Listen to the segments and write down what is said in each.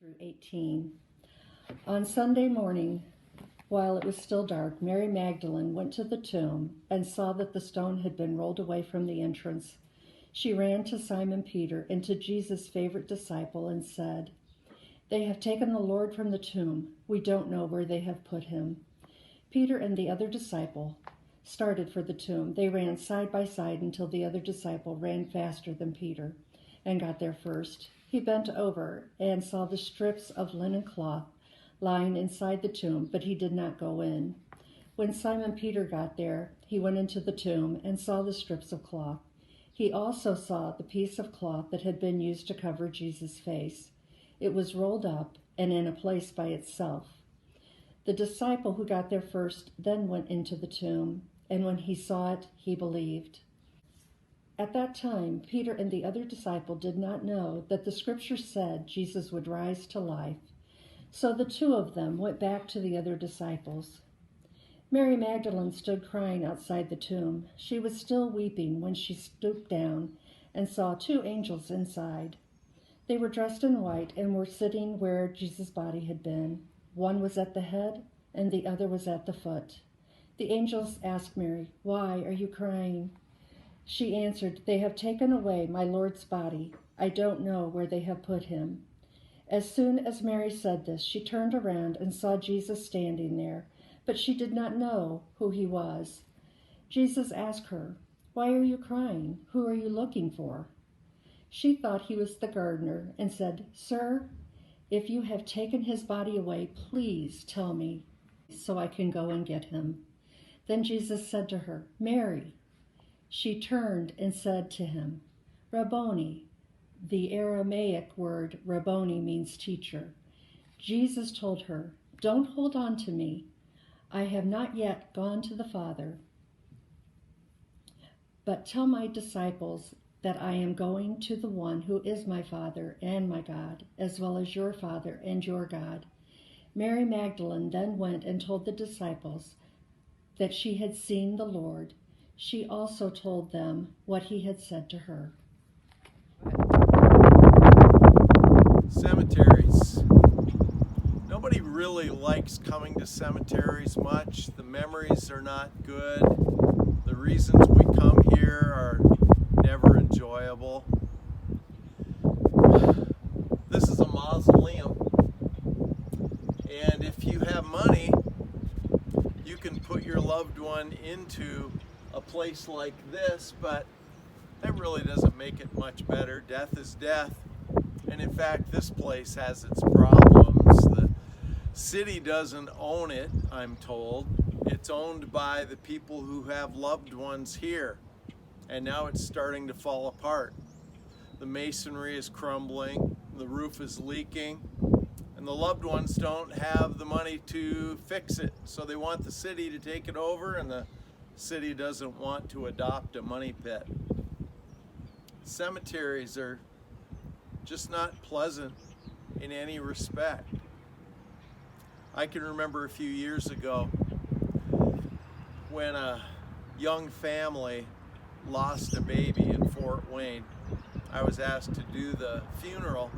through 18. On Sunday morning, while it was still dark, Mary Magdalene went to the tomb and saw that the stone had been rolled away from the entrance. She ran to Simon Peter and to Jesus' favorite disciple and said, "They have taken the Lord from the tomb. We don't know where they have put him." Peter and the other disciple started for the tomb. They ran side by side until the other disciple ran faster than Peter and got there first. He bent over and saw the strips of linen cloth lying inside the tomb, but he did not go in. When Simon Peter got there, he went into the tomb and saw the strips of cloth. He also saw the piece of cloth that had been used to cover Jesus' face. It was rolled up and in a place by itself. The disciple who got there first then went into the tomb, and when he saw it, he believed. At that time, Peter and the other disciple did not know that the scripture said Jesus would rise to life. So the two of them went back to the other disciples. Mary Magdalene stood crying outside the tomb. She was still weeping when she stooped down and saw two angels inside. They were dressed in white and were sitting where Jesus' body had been. One was at the head and the other was at the foot. The angels asked Mary, "Why are you crying?" She answered, "They have taken away my Lord's body. I don't know where they have put him." As soon as Mary said this, she turned around and saw Jesus standing there, but she did not know who he was. Jesus asked her, "Why are you crying? Who are you looking for?" She thought he was the gardener and said, "Sir, if you have taken his body away, please tell me so I can go and get him." Then Jesus said to her, "Mary." She turned and said to him, "Rabboni." The Aramaic word Rabboni means teacher. Jesus told her, "Don't hold on to me. I have not yet gone to the Father. But tell my disciples that I am going to the one who is my Father and my God, as well as your Father and your God." Mary Magdalene then went and told the disciples that she had seen the Lord. She also told them what he had said to her. Cemeteries. Nobody really likes coming to cemeteries much. The memories are not good. The reasons we come here are never enjoyable. This is a mausoleum, and if you have money, you can put your loved one into a place like this, but that really doesn't make it much better. Death is death. And in fact, this place has its problems. The city doesn't own it, I'm told. It's owned by the people who have loved ones here. And now it's starting to fall apart. The masonry is crumbling, the roof is leaking, and the loved ones don't have the money to fix it. So they want the city to take it over, and the city doesn't want to adopt a money pit. Cemeteries are just not pleasant in any respect. I can remember a few years ago when a young family lost a baby in Fort Wayne. I was asked to do the funeral.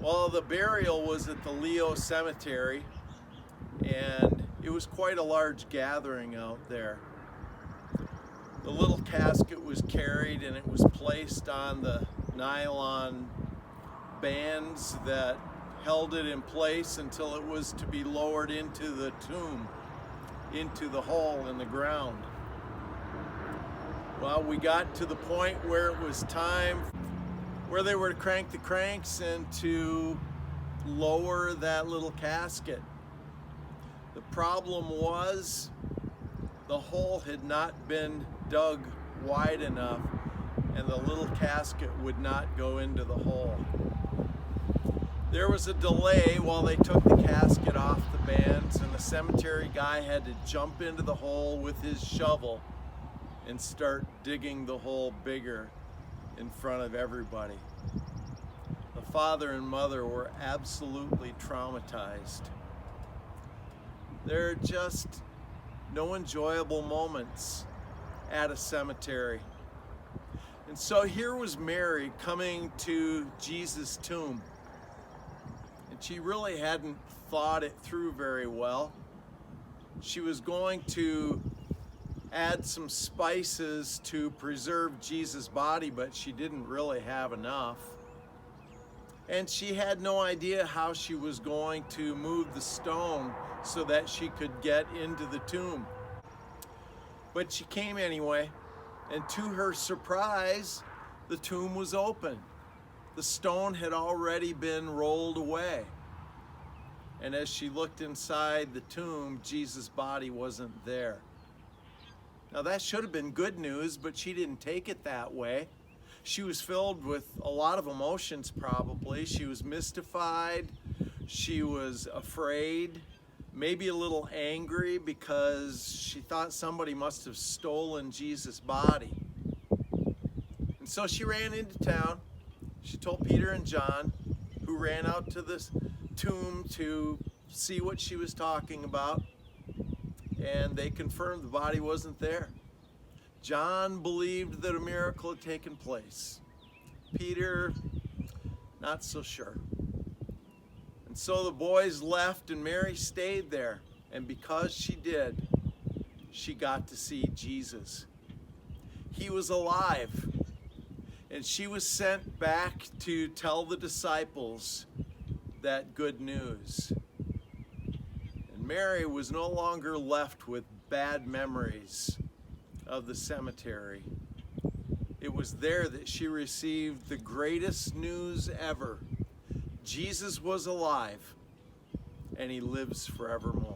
Well, the burial was at the Leo Cemetery, and it was quite a large gathering out there. The little casket was carried and it was placed on the nylon bands that held it in place until it was to be lowered into the tomb, into the hole in the ground. Well, we got to the point where it was time where they were to crank the cranks and to lower that little casket. The problem was the hole had not been dug wide enough, and the little casket would not go into the hole. There was a delay while they took the casket off the bands, and the cemetery guy had to jump into the hole with his shovel and start digging the hole bigger in front of everybody. The father and mother were absolutely traumatized. There are just no enjoyable moments at a cemetery. And so here was Mary coming to Jesus' tomb. And she really hadn't thought it through very well. She was going to add some spices to preserve Jesus' body, but she didn't really have enough. And she had no idea how she was going to move the stone so that she could get into the tomb. But she came anyway, and to her surprise, the tomb was open. The stone had already been rolled away. And as she looked inside the tomb, Jesus' body wasn't there. Now that should have been good news, but she didn't take it that way. She was filled with a lot of emotions probably. She was mystified, she was afraid, maybe a little angry because she thought somebody must have stolen Jesus' body. And so she ran into town. She told Peter and John, who ran out to this tomb to see what she was talking about, and they confirmed the body wasn't there. John believed that a miracle had taken place. Peter, not so sure. And so the boys left and Mary stayed there. And because she did, she got to see Jesus. He was alive. And she was sent back to tell the disciples that good news. And Mary was no longer left with bad memories of the cemetery. It was there that she received the greatest news ever. Jesus was alive, and he lives forevermore.